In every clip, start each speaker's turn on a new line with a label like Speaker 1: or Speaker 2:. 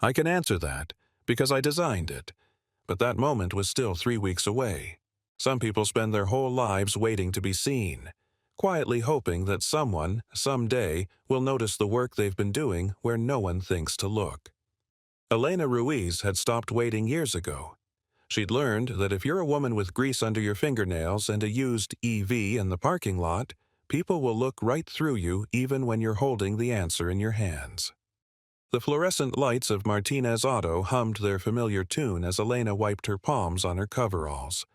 Speaker 1: I can answer that, because I designed it. But that moment was still 3 weeks away. Some people spend their whole lives waiting to be seen, quietly hoping that someone, someday, will notice the work they've been doing where no one thinks to look. Elena Ruiz had stopped waiting years ago. She'd learned that if you're a woman with grease under your fingernails and a used EV in the parking lot, people will look right through you even when you're holding the answer in your hands. The fluorescent lights of Martinez Auto hummed their familiar tune as Elena wiped her palms on her coveralls.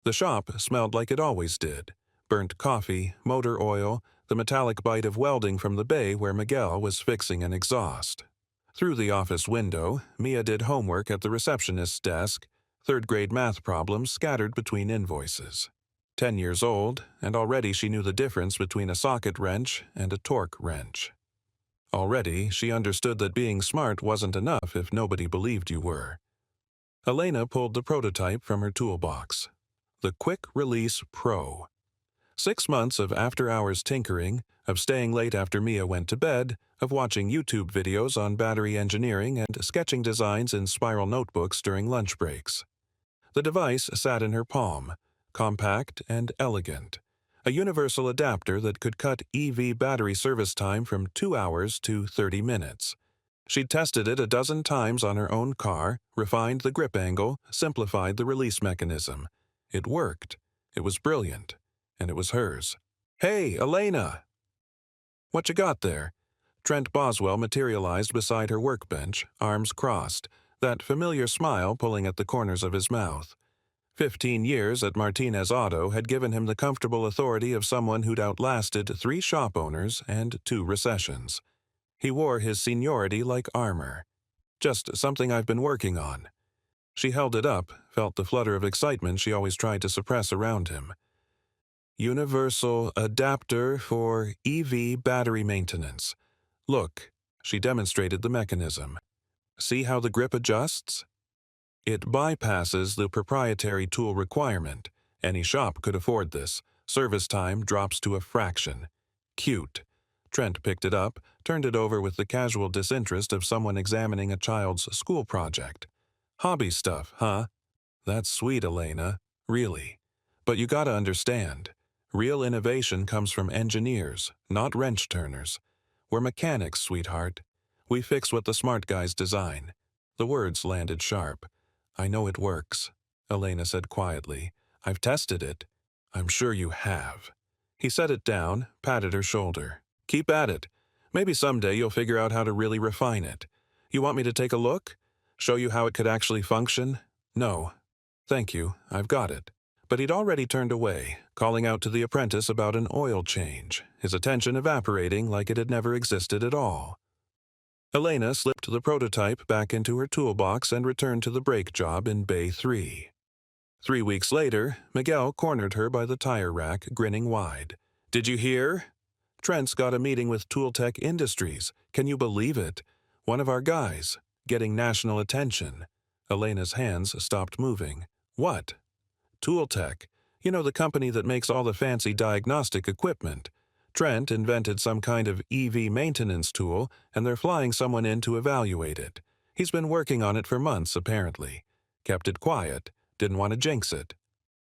Speaker 1: The shop smelled like it always did: burnt coffee, motor oil, the metallic bite of welding from the bay where Miguel was fixing an exhaust. Through the office window, Mia did homework at the receptionist's desk, third-grade math problems scattered between invoices. 10 years old, and already she knew the difference between a socket wrench and a torque wrench. Already she understood that being smart wasn't enough if nobody believed you were. Elena pulled the prototype from her toolbox. The Quick Release Pro. 6 months of after-hours tinkering, of staying late after Mia went to bed, of watching YouTube videos on battery engineering and sketching designs in spiral notebooks during lunch breaks. The device sat in her palm, compact and elegant. A universal adapter that could cut EV battery service time from 2 hours to 30 minutes. She'd tested it a dozen times on her own car, refined the grip angle, simplified the release mechanism. It worked. It was brilliant. And it was hers. "Hey, Elena!" "What you got there?" Trent Boswell materialized beside her workbench, arms crossed, that familiar smile pulling at the corners of his mouth. 15 years at Martinez Auto had given him the comfortable authority of someone who'd outlasted 3 shop owners and 2 recessions. He wore his seniority like armor. "Just something I've been working on." She held it up, felt the flutter of excitement she always tried to suppress around him. "Universal adapter for EV battery maintenance. Look," she demonstrated the mechanism. "See how the grip adjusts? It bypasses the proprietary tool requirement. Any shop could afford this. Service time drops to a fraction. Cute." Trent picked it up, turned it over with the casual disinterest of someone examining a child's school project. "Hobby stuff, huh? That's sweet, Elena. Really. But you gotta understand. Real innovation comes from engineers, not wrench turners. We're mechanics, sweetheart. We fix what the smart guys design." The words landed sharp. "I know it works," Elena said quietly. "I've tested it." "I'm sure you have." He set it down, patted her shoulder. "Keep at it. Maybe someday you'll figure out how to really refine it. You want me to take a look? Show you how it could actually function?" "No. Thank you, I've got it." But he'd already turned away, calling out to the apprentice about an oil change, his attention evaporating like it had never existed at all. Elena slipped the prototype back into her toolbox and returned to the brake job in Bay 3. 3 weeks later, Miguel cornered her by the tire rack, grinning wide. "Did you hear? Trent's got a meeting with Tooltech Industries. Can you believe it? One of our guys, getting national attention." Elena's hands stopped moving. "What?" "Tooltech. You know, the company that makes all the fancy diagnostic equipment. Trent invented some kind of EV maintenance tool, and they're flying someone in to evaluate it. He's been working on it for months, apparently. Kept it quiet. Didn't want to jinx it."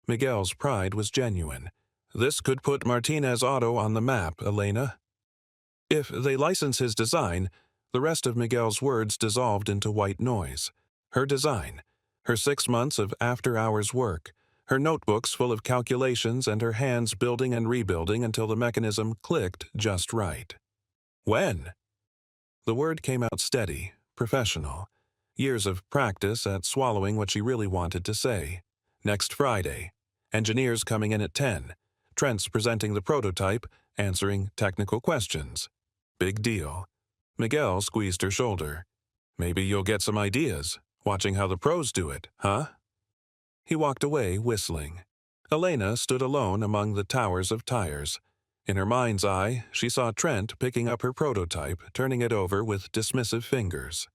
Speaker 1: Miguel's pride was genuine. "This could put Martinez Auto on the map, Elena." "If they license his design," the rest of Miguel's words dissolved into white noise. Her design. Her 6 months of after-hours work. Her notebooks full of calculations and her hands building and rebuilding until the mechanism clicked just right. "When?" The word came out steady, professional. Years of practice at swallowing what she really wanted to say. "Next Friday. Engineers coming in at 10. Trent's presenting the prototype, answering technical questions. Big deal." Miguel squeezed her shoulder. "Maybe you'll get some ideas, watching how the pros do it, huh?" He walked away, whistling. Elena stood alone among the towers of tires. In her mind's eye, she saw Trent picking up her prototype, turning it over with dismissive fingers.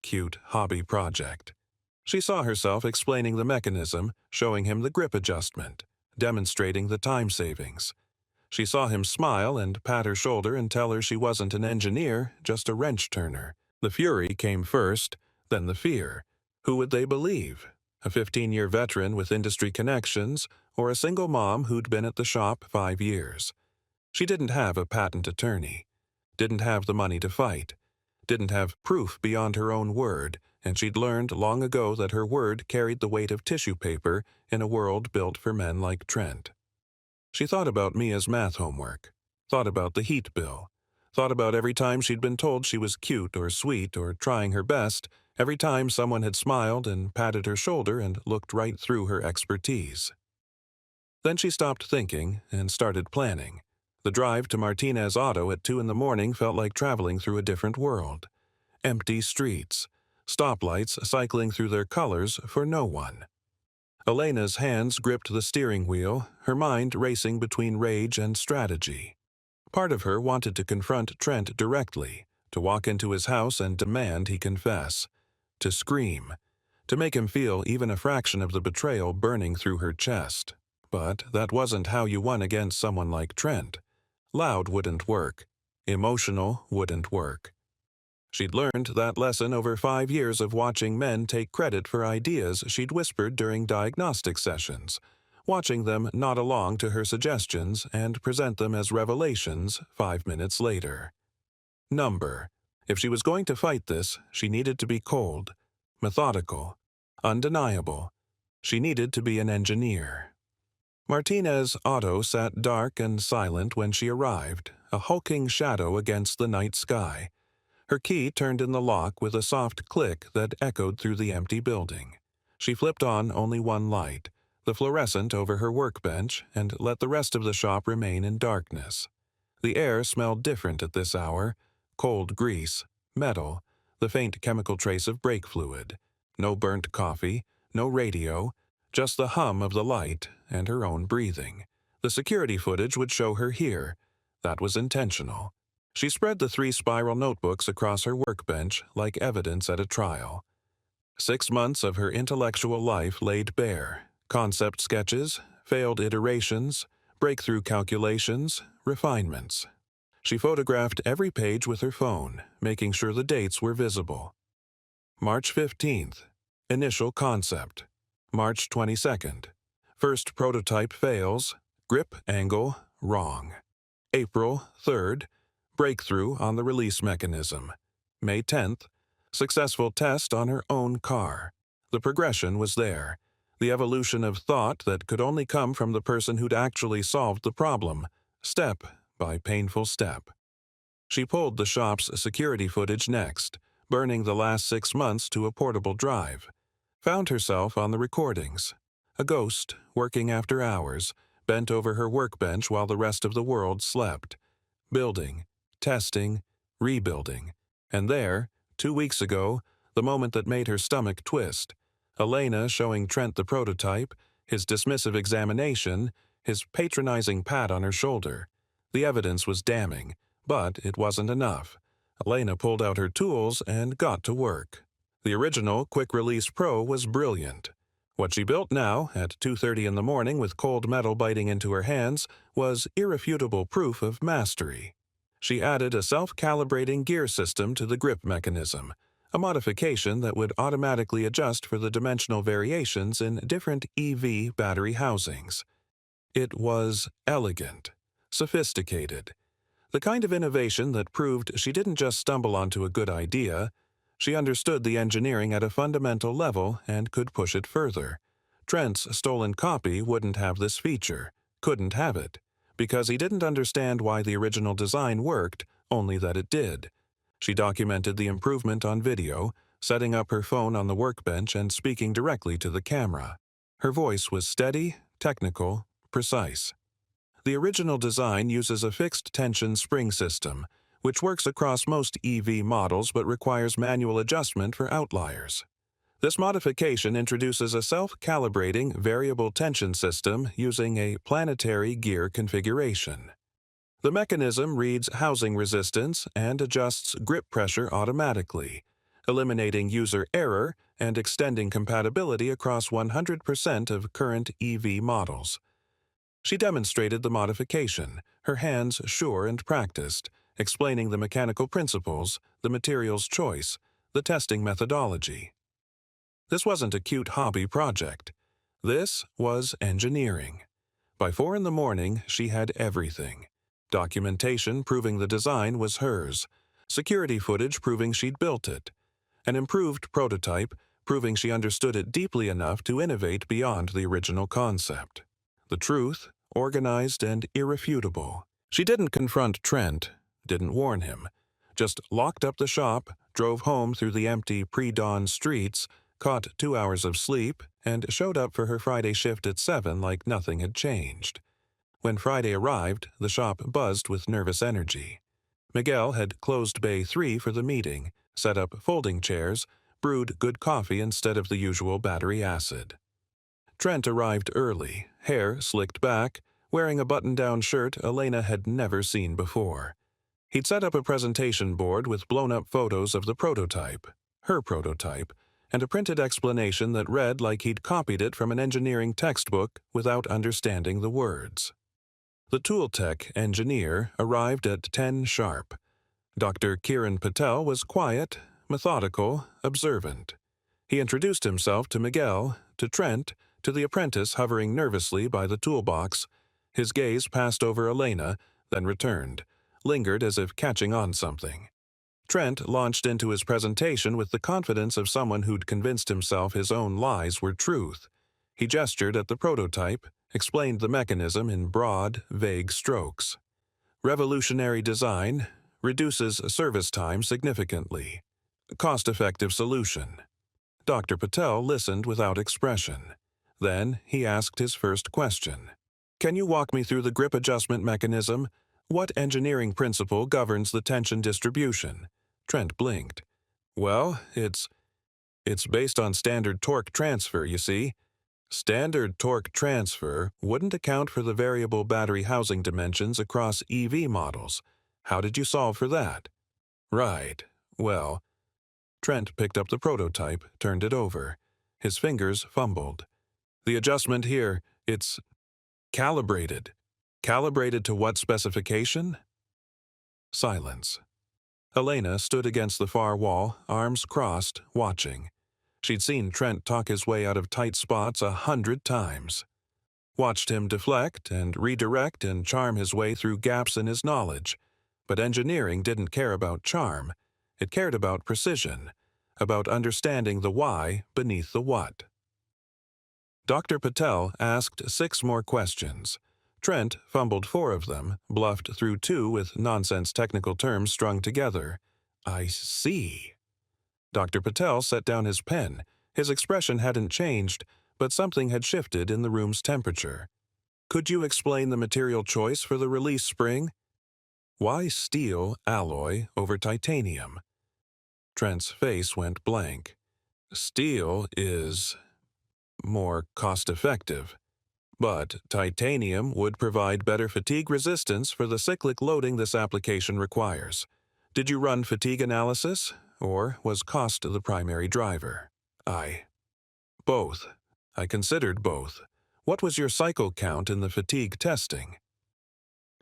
Speaker 1: Cute hobby project. She saw herself explaining the mechanism, showing him the grip adjustment, demonstrating the time savings. She saw him smile and pat her shoulder and tell her she wasn't an engineer, just a wrench turner. The fury came first, then the fear. Who would they believe? A 15-year veteran with industry connections, or a single mom who'd been at the shop 5 years? She didn't have a patent attorney, didn't have the money to fight, didn't have proof beyond her own word, and she'd learned long ago that her word carried the weight of tissue paper in a world built for men like Trent. She thought about Mia's math homework, thought about the heat bill, thought about every time she'd been told she was cute or sweet or trying her best, every time someone had smiled and patted her shoulder and looked right through her expertise. Then she stopped thinking and started planning. The drive to Martinez Auto at 2 in the morning felt like traveling through a different world. Empty streets, stoplights cycling through their colors for no one. Elena's hands gripped the steering wheel, her mind racing between rage and strategy. Part of her wanted to confront Trent directly, to walk into his house and demand he confess, to scream, to make him feel even a fraction of the betrayal burning through her chest. But that wasn't how you won against someone like Trent. Loud wouldn't work. Emotional wouldn't work. She'd learned that lesson over 5 years of watching men take credit for ideas she'd whispered during diagnostic sessions, watching them nod along to her suggestions and present them as revelations 5 minutes later. Number. If she was going to fight this, she needed to be cold, methodical, undeniable. She needed to be an engineer. Martinez Auto sat dark and silent when she arrived, a hulking shadow against the night sky. Her key turned in the lock with a soft click that echoed through the empty building. She flipped on only one light, the fluorescent over her workbench, and let the rest of the shop remain in darkness. The air smelled different at this hour: cold grease, metal, the faint chemical trace of brake fluid. No burnt coffee, no radio, just the hum of the light and her own breathing. The security footage would show her here. That was intentional. She spread the 3 spiral notebooks across her workbench like evidence at a trial. 6 months of her intellectual life laid bare: concept sketches, failed iterations, breakthrough calculations, refinements. She photographed every page with her phone, making sure the dates were visible. March 15th. Initial concept. March 22nd. First prototype fails. Grip angle wrong. April 3rd. Breakthrough on the release mechanism. May 10th. Successful test on her own car. The progression was there. The evolution of thought that could only come from the person who'd actually solved the problem, step by painful step. She pulled the shop's security footage next, burning the last 6 months to a portable drive. Found herself on the recordings. A ghost, working after hours, bent over her workbench while the rest of the world slept. Building, testing, rebuilding. And there, 2 weeks ago, the moment that made her stomach twist, Elena showing Trent the prototype, his dismissive examination, his patronizing pat on her shoulder. The evidence was damning, but it wasn't enough. Elena pulled out her tools and got to work. The original Quick Release Pro was brilliant. What she built now, at 2:30 in the morning with cold metal biting into her hands, was irrefutable proof of mastery. She added a self-calibrating gear system to the grip mechanism, a modification that would automatically adjust for the dimensional variations in different EV battery housings. It was elegant, sophisticated, the kind of innovation that proved she didn't just stumble onto a good idea. She understood the engineering at a fundamental level and could push it further. Trent's stolen copy wouldn't have this feature, couldn't have it, because he didn't understand why the original design worked, only that it did. She documented the improvement on video, setting up her phone on the workbench and speaking directly to the camera. Her voice was steady, technical, precise. The original design uses a fixed-tension spring system, which works across most EV models but requires manual adjustment for outliers. This modification introduces a self-calibrating variable tension system using a planetary gear configuration. The mechanism reads housing resistance and adjusts grip pressure automatically, eliminating user error and extending compatibility across 100% of current EV models. She demonstrated the modification, her hands sure and practiced, explaining the mechanical principles, the materials choice, the testing methodology. This wasn't a cute hobby project. This was engineering. By 4 in the morning, she had everything. Documentation proving the design was hers, security footage proving she'd built it, an improved prototype proving she understood it deeply enough to innovate beyond the original concept. The truth, organized and irrefutable. She didn't confront Trent, didn't warn him, just locked up the shop, drove home through the empty pre-dawn streets, caught 2 hours of sleep, and showed up for her Friday shift at 7 like nothing had changed. When Friday arrived, the shop buzzed with nervous energy. Miguel had closed Bay 3 for the meeting, set up folding chairs, brewed good coffee instead of the usual battery acid. Trent arrived early, hair slicked back, wearing a button-down shirt Elena had never seen before. He'd set up a presentation board with blown-up photos of the prototype, her prototype, and a printed explanation that read like he'd copied it from an engineering textbook without understanding the words. The tool tech engineer arrived at 10 sharp. Dr. Kiran Patel was quiet, methodical, observant. He introduced himself to Miguel, to Trent, to the apprentice hovering nervously by the toolbox. His gaze passed over Elena, then returned, lingered as if catching on something. Trent launched into his presentation with the confidence of someone who'd convinced himself his own lies were truth. He gestured at the prototype, explained the mechanism in broad, vague strokes. Revolutionary design, reduces service time significantly. Cost-effective solution. Dr. Patel listened without expression. Then he asked his first question. Can you walk me through the grip adjustment mechanism? What engineering principle governs the tension distribution? Trent blinked. Well, it's based on standard torque transfer, you see. Standard torque transfer wouldn't account for the variable battery housing dimensions across EV models. How did you solve for that? Right. Well, Trent picked up the prototype, turned it over. His fingers fumbled. The adjustment here, it's calibrated. Calibrated to what specification? Silence. Elena stood against the far wall, arms crossed, watching. She'd seen Trent talk his way out of tight spots 100 times. Watched him deflect and redirect and charm his way through gaps in his knowledge. But engineering didn't care about charm. It cared about precision, about understanding the why beneath the what. Dr. Patel asked 6 more questions. Trent fumbled 4 of them, bluffed through 2 with nonsense technical terms strung together. I see. Dr. Patel set down his pen. His expression hadn't changed, but something had shifted in the room's temperature. Could you explain the material choice for the release spring? Why steel alloy over titanium? Trent's face went blank. Steel is more cost-effective, but titanium would provide better fatigue resistance for the cyclic loading this application requires. Did you run fatigue analysis, or was cost the primary driver? Both. I considered both. What was your cycle count in the fatigue testing?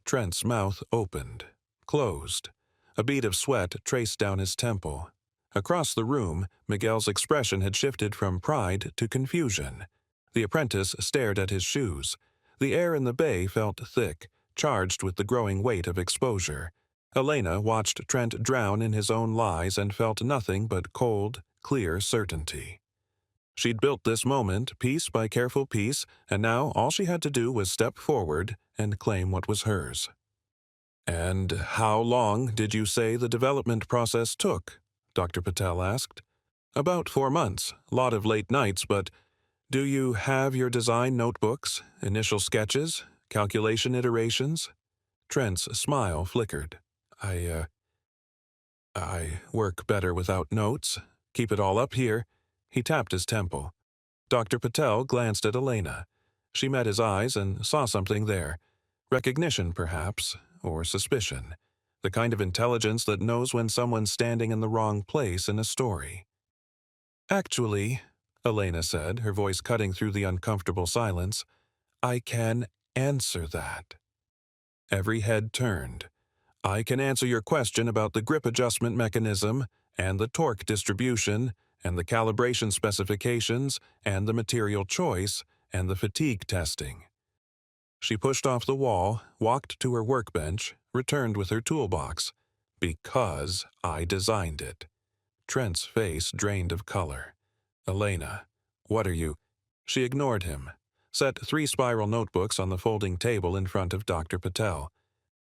Speaker 1: Trent's mouth opened, closed. A bead of sweat traced down his temple. Across the room, Miguel's expression had shifted from pride to confusion. The apprentice stared at his shoes. The air in the bay felt thick, charged with the growing weight of exposure. Elena watched Trent drown in his own lies and felt nothing but cold, clear certainty. She'd built this moment piece by careful piece, and now all she had to do was step forward and claim what was hers. And how long did you say the development process took? Dr. Patel asked. About 4 months, lot of late nights, but do you have your design notebooks, initial sketches, calculation iterations? Trent's smile flickered. I work better without notes. Keep it all up here. He tapped his temple. Dr. Patel glanced at Elena. She met his eyes and saw something there. Recognition, perhaps, or suspicion. The kind of intelligence that knows when someone's standing in the wrong place in a story. Actually, Elena said, her voice cutting through the uncomfortable silence, I can answer that. Every head turned. I can answer your question about the grip adjustment mechanism, and the torque distribution, and the calibration specifications, and the material choice, and the fatigue testing." She pushed off the wall, walked to her workbench, returned with her toolbox. "Because I designed it." Trent's face drained of color. "Elena, what are you—" She ignored him, set 3 spiral notebooks on the folding table in front of Dr. Patel.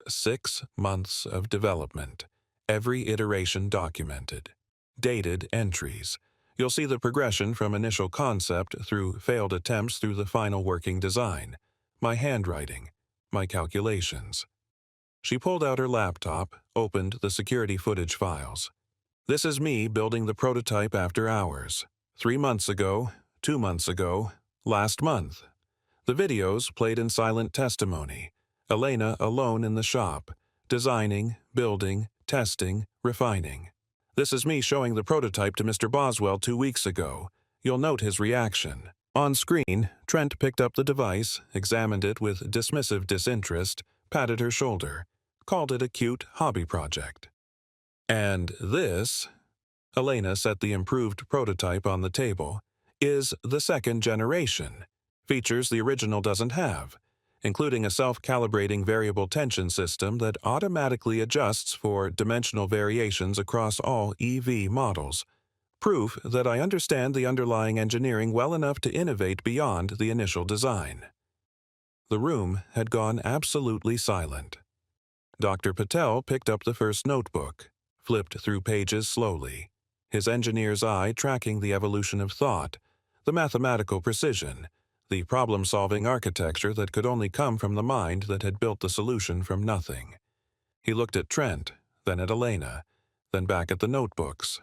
Speaker 1: 6 months of development. Every iteration documented. Dated entries. You'll see the progression from initial concept through failed attempts through the final working design. My handwriting. My calculations. She pulled out her laptop, opened the security footage files. "This is me building the prototype after hours. 3 months ago, 2 months ago, last month." The videos played in silent testimony. Elena alone in the shop, designing, building, testing, refining. "This is me showing the prototype to Mr. Boswell 2 weeks ago. You'll note his reaction." On screen, Trent picked up the device, examined it with dismissive disinterest, patted her shoulder, called it a cute hobby project. "And this," Elena set the improved prototype on the table, "is the 2nd generation. Features the original doesn't have, including a self-calibrating variable tension system that automatically adjusts for dimensional variations across all EV models. Proof that I understand the underlying engineering well enough to innovate beyond the initial design." The room had gone absolutely silent. Dr. Patel picked up the first notebook, flipped through pages slowly, his engineer's eye tracking the evolution of thought, the mathematical precision, the problem-solving architecture that could only come from the mind that had built the solution from nothing. He looked at Trent, then at Elena, then back at the notebooks.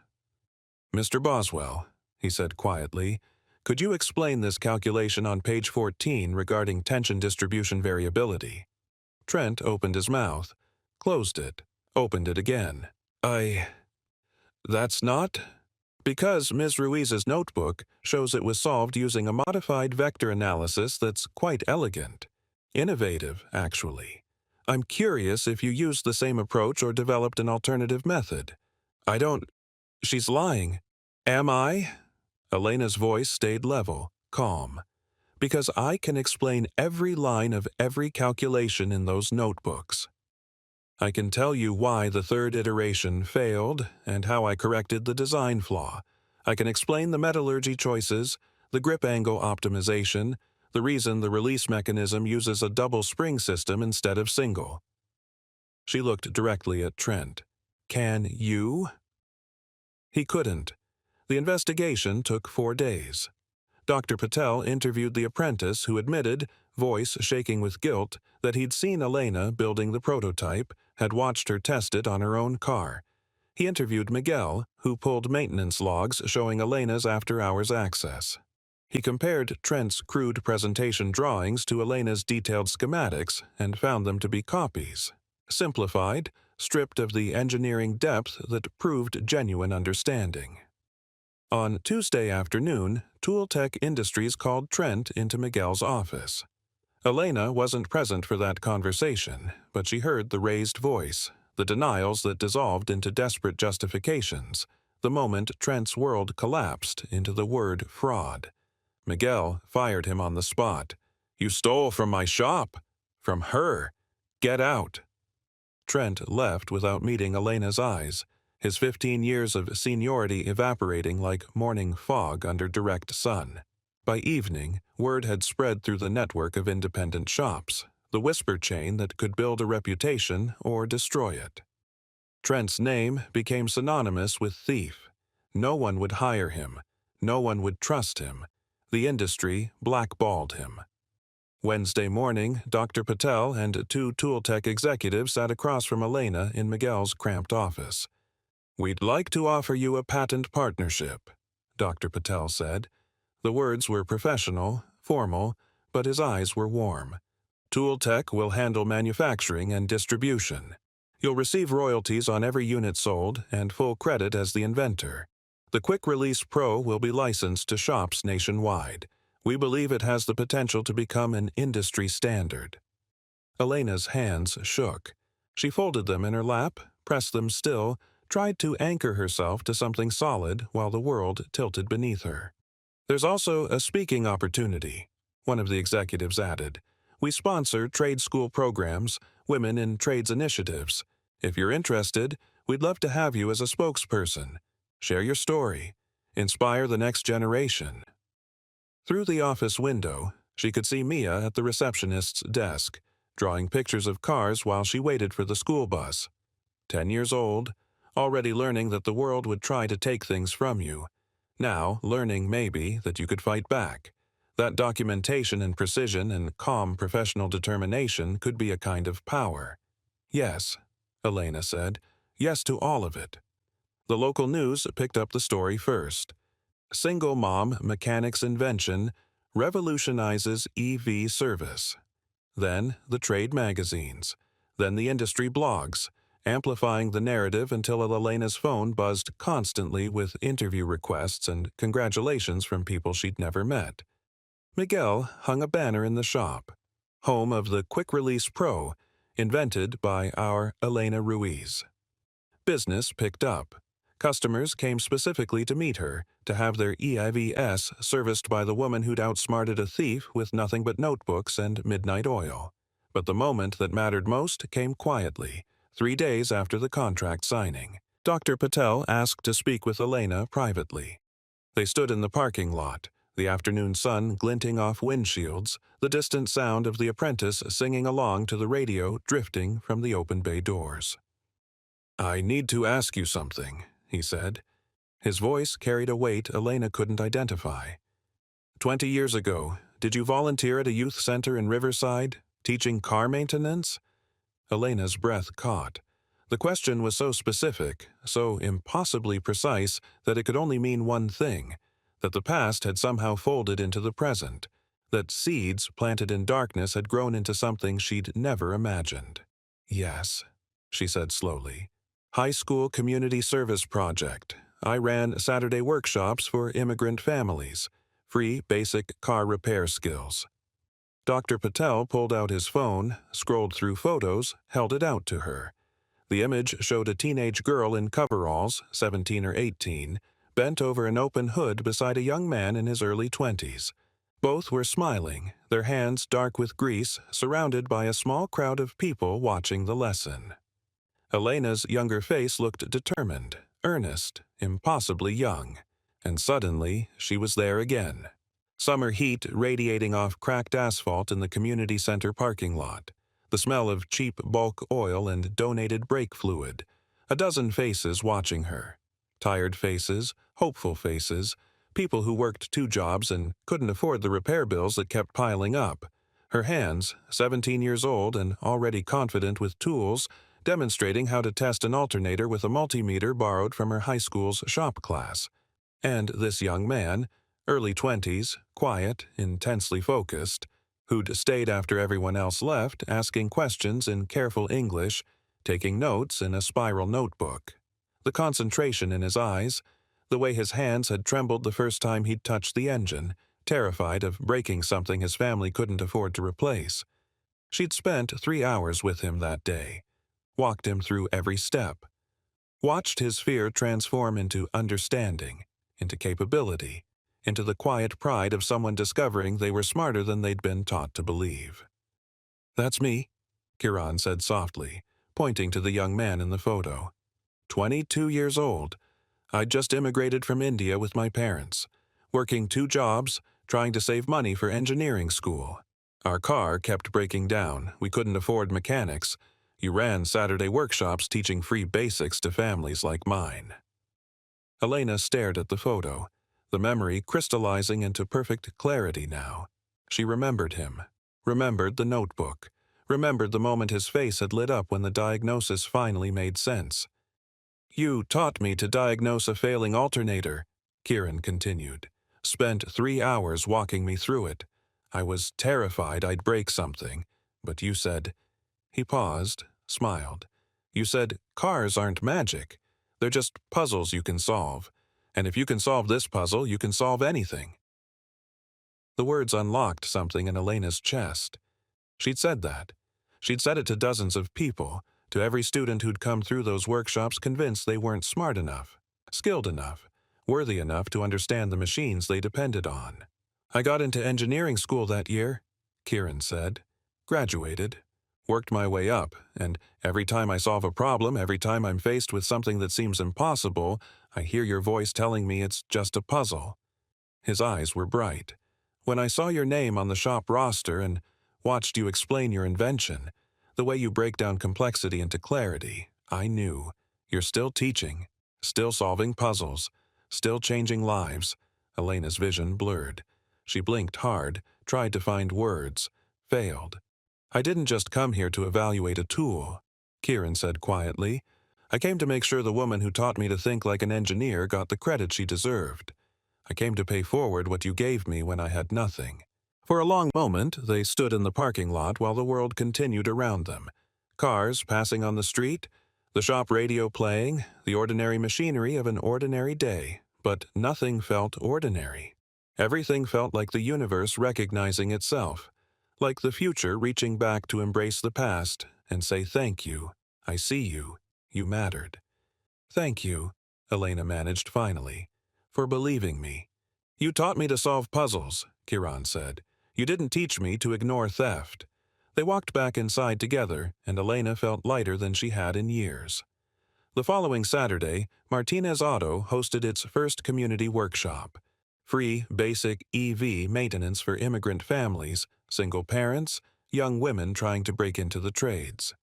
Speaker 1: "Mr. Boswell," he said quietly, "could you explain this calculation on page 14 regarding tension distribution variability?" Trent opened his mouth, closed it, opened it again. That's not—" "Because Ms. Ruiz's notebook shows it was solved using a modified vector analysis that's quite elegant. Innovative, actually. I'm curious if you used the same approach or developed an alternative method." "I don't—" "She's lying." "Am I?" Elena's voice stayed level, calm. "Because I can explain every line of every calculation in those notebooks. I can tell you why the 3rd iteration failed and how I corrected the design flaw. I can explain the metallurgy choices, the grip angle optimization, the reason the release mechanism uses a double spring system instead of single." She looked directly at Trent. "Can you?" He couldn't. The investigation took 4 days. Dr. Patel interviewed the apprentice who admitted, voice shaking with guilt, that he'd seen Elena building the prototype, had watched her test it on her own car. He interviewed Miguel, who pulled maintenance logs showing Elena's after-hours access. He compared Trent's crude presentation drawings to Elena's detailed schematics and found them to be copies. Simplified, stripped of the engineering depth that proved genuine understanding. On Tuesday afternoon, Tooltech Industries called Trent into Miguel's office. Elena wasn't present for that conversation, but she heard the raised voice, the denials that dissolved into desperate justifications, the moment Trent's world collapsed into the word fraud. Miguel fired him on the spot. "You stole from my shop. From her. Get out." Trent left without meeting Elena's eyes, his 15 years of seniority evaporating like morning fog under direct sun. By evening, word had spread through the network of independent shops, the whisper chain that could build a reputation or destroy it. Trent's name became synonymous with thief. No one would hire him. No one would trust him. The industry blackballed him. Wednesday morning, Dr. Patel and 2 Tooltech executives sat across from Elena in Miguel's cramped office. "We'd like to offer you a patent partnership," Dr. Patel said. The words were professional, formal, but his eyes were warm. "Tooltech will handle manufacturing and distribution. You'll receive royalties on every unit sold and full credit as the inventor. The Quick Release Pro will be licensed to shops nationwide. We believe it has the potential to become an industry standard." Elena's hands shook. She folded them in her lap, pressed them still, tried to anchor herself to something solid while the world tilted beneath her. "There's also a speaking opportunity," one of the executives added. "We sponsor trade school programs, women in trades initiatives. If you're interested, we'd love to have you as a spokesperson. Share your story. Inspire the next generation." Through the office window, she could see Mia at the receptionist's desk, drawing pictures of cars while she waited for the school bus. 10 years old, already learning that the world would try to take things from you. Now learning, maybe, that you could fight back. That documentation and precision and calm professional determination could be a kind of power. "Yes," Elena said. "Yes to all of it." The local news picked up the story first. "Single mom mechanic's invention revolutionizes EV service." Then the trade magazines. Then the industry blogs, amplifying the narrative until Elena's phone buzzed constantly with interview requests and congratulations from people she'd never met. Miguel hung a banner in the shop. Home of the Quick Release Pro, invented by our Elena Ruiz. Business picked up. Customers came specifically to meet her, to have their EIVs serviced by the woman who'd outsmarted a thief with nothing but notebooks and midnight oil. But the moment that mattered most came quietly, 3 days after the contract signing. Dr. Patel asked to speak with Elena privately. They stood in the parking lot, the afternoon sun glinting off windshields, the distant sound of the apprentice singing along to the radio drifting from the open bay doors. "I need to ask you something," he said. His voice carried a weight Elena couldn't identify. 20 years ago, did you volunteer at a youth center in Riverside, teaching car maintenance?" Elena's breath caught. The question was so specific, so impossibly precise that it could only mean one thing, that the past had somehow folded into the present, that seeds planted in darkness had grown into something she'd never imagined. "Yes," she said slowly. "High school community service project. I ran Saturday workshops for immigrant families, free basic car repair skills." Dr. Patel pulled out his phone, scrolled through photos, held it out to her. The image showed a teenage girl in coveralls, 17 or 18, bent over an open hood beside a young man in his early 20s. Both were smiling, their hands dark with grease, surrounded by a small crowd of people watching the lesson. Elena's younger face looked determined, earnest, impossibly young. And suddenly, she was there again. Summer heat radiating off cracked asphalt in the community center parking lot. The smell of cheap bulk oil and donated brake fluid. A dozen faces watching her. Tired faces, hopeful faces, people who worked 2 jobs and couldn't afford the repair bills that kept piling up. Her hands, 17 years old and already confident with tools, demonstrating how to test an alternator with a multimeter borrowed from her high school's shop class. And this young man, early 20s, quiet, intensely focused, who'd stayed after everyone else left, asking questions in careful English, taking notes in a spiral notebook. The concentration in his eyes, the way his hands had trembled the first time he'd touched the engine, terrified of breaking something his family couldn't afford to replace. She'd spent 3 hours with him that day, walked him through every step, watched his fear transform into understanding, into capability, into the quiet pride of someone discovering they were smarter than they'd been taught to believe. "That's me," Kiran said softly, pointing to the young man in the photo. 22 years old. I'd just immigrated from India with my parents, working 2 jobs, trying to save money for engineering school. Our car kept breaking down. We couldn't afford mechanics. You ran Saturday workshops teaching free basics to families like mine. Elena stared at the photo, the memory crystallizing into perfect clarity now. She remembered him, remembered the notebook, remembered the moment his face had lit up when the diagnosis finally made sense. "You taught me to diagnose a failing alternator," Kieran continued. "Spent 3 hours walking me through it. I was terrified I'd break something, but you said..." He paused, smiled. "You said, cars aren't magic. They're just puzzles you can solve. And if you can solve this puzzle, you can solve anything." The words unlocked something in Elena's chest. She'd said that. She'd said it to dozens of people, to every student who'd come through those workshops convinced they weren't smart enough, skilled enough, worthy enough to understand the machines they depended on. I got into engineering school that year, Kieran said. Graduated. Worked my way up, and every time I solve a problem, every time I'm faced with something that seems impossible, I hear your voice telling me it's just a puzzle. His eyes were bright. When I saw your name on the shop roster and watched you explain your invention, the way you break down complexity into clarity, I knew. You're still teaching, still solving puzzles, still changing lives. Elena's vision blurred. She blinked hard, tried to find words, failed. I didn't just come here to evaluate a tool, Kieran said quietly. I came to make sure the woman who taught me to think like an engineer got the credit she deserved. I came to pay forward what you gave me when I had nothing. For a long moment, they stood in the parking lot while the world continued around them. Cars passing on the street, the shop radio playing, the ordinary machinery of an ordinary day. But nothing felt ordinary. Everything felt like the universe recognizing itself, like the future reaching back to embrace the past and say thank you, I see you, you mattered. Thank you, Elena managed finally, for believing me. You taught me to solve puzzles, Kieran said. You didn't teach me to ignore theft. They walked back inside together, and Elena felt lighter than she had in years. The following Saturday, Martinez Auto hosted its first community workshop. Free, basic EV maintenance for immigrant families, single parents, young women trying to break into the trades.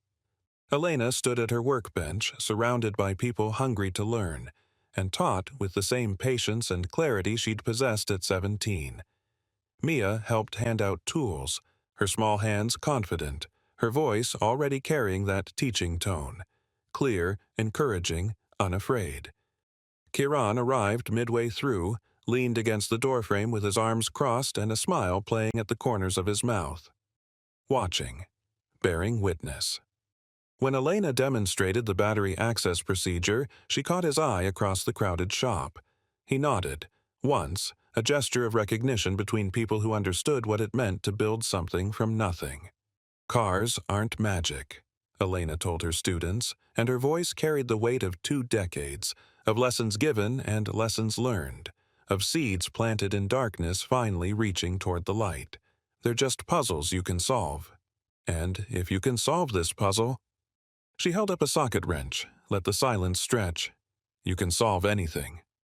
Speaker 1: Elena stood at her workbench, surrounded by people hungry to learn, and taught with the same patience and clarity she'd possessed at 17. Mia helped hand out tools, her small hands confident, her voice already carrying that teaching tone. Clear, encouraging, unafraid. Kieran arrived midway through, leaned against the doorframe with his arms crossed and a smile playing at the corners of his mouth. Watching. Bearing witness. When Elena demonstrated the battery access procedure, she caught his eye across the crowded shop. He nodded. Once, a gesture of recognition between people who understood what it meant to build something from nothing. Cars aren't magic, Elena told her students, and her voice carried the weight of 2 decades, of lessons given and lessons learned, of seeds planted in darkness finally reaching toward the light. They're just puzzles you can solve. And if you can solve this puzzle... She held up a socket wrench, let the silence stretch. You can solve anything.